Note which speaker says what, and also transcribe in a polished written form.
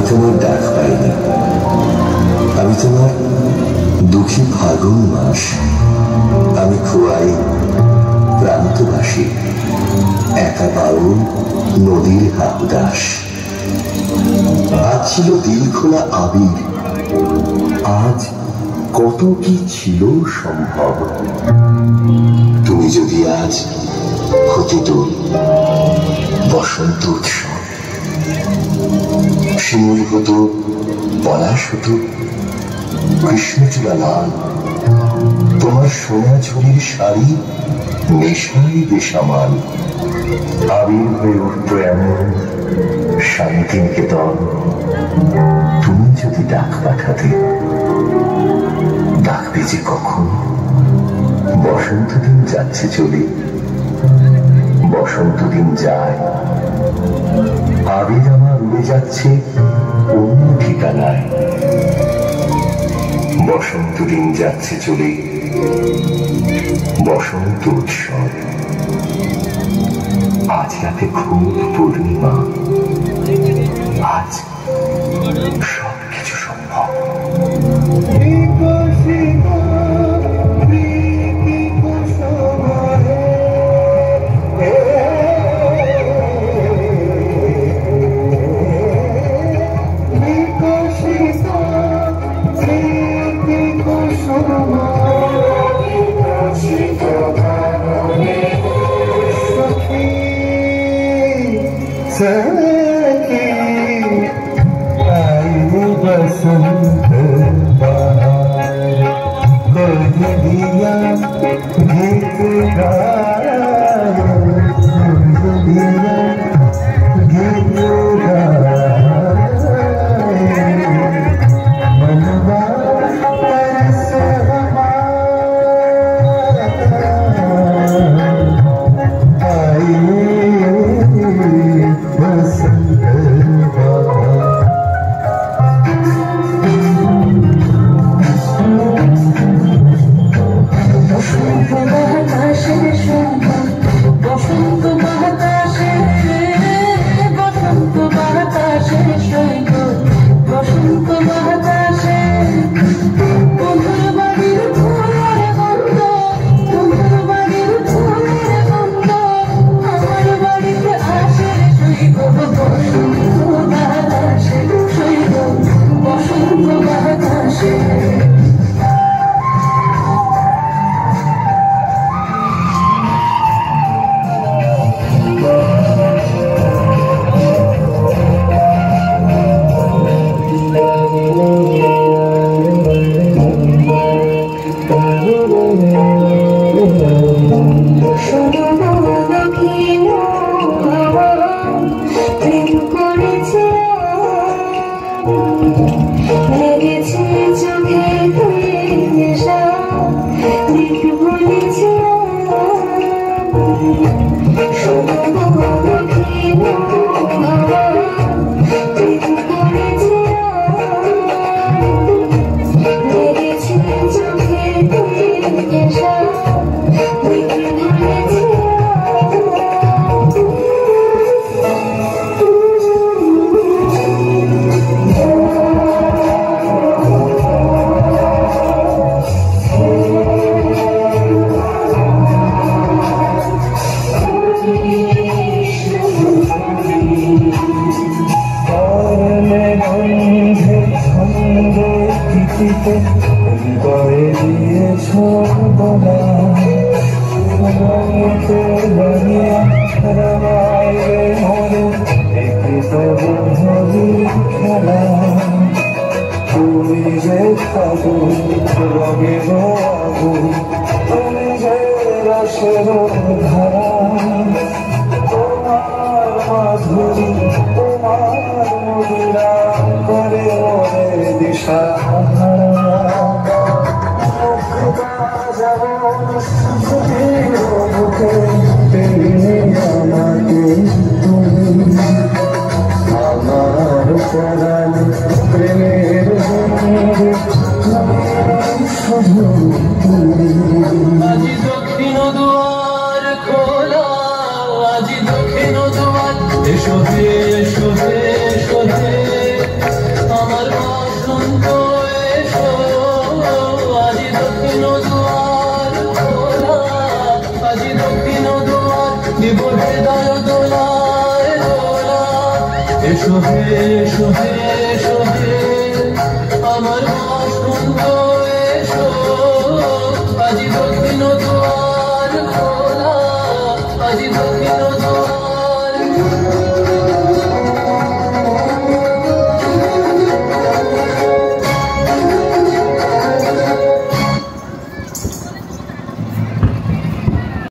Speaker 1: তোমার ডাক পাইনি, আমি তোমার দুঃখী ফাগুন মাস, আমি খোয়াই প্রান্তবাসী, একা বাউল নদীর হাহুদাস। আজ ছিল দিল খোলা আবির, আজ কত কি ছিল সম্ভব। তুমি যদি আজ হতে তো বসন্ত উৎসব, শিমুল হতো, পলাশ হতো, কৃষ্ণচূড়া লাল, তোমার সোনা ঝুড়ির শাড়ি নেশায় বেসামাল। আবির হয়ে উঠত এমন শান্তিনিকেতন, তুমি যদি ডাক পাঠাতে। ডাকবে যে কখন? বসন্ত দিন যাচ্ছে চলে, বসন্ত দিন যায়, আবির আমার উড়ে যাচ্ছে অন্য ঠিকানায়। বসন্ত দিন যাচ্ছে চলে, বসন্ত উৎসব। আজ রাতে খুব পূর্ণিমা, আজ সব কিছু সম্ভব।
Speaker 2: बसंत बहार दिया गीत गाया, दिया गीत गाया, मनवा तरस आई बसंत बहार।
Speaker 3: শোধে শোধে শোধে আমার বসন্ত এসো, আজি দক্ষিণ দুয়ার খোলা, আজি দক্ষিণ দুয়ার দিব হৃদয় দোলায় দোলা। এসো হে এসো হে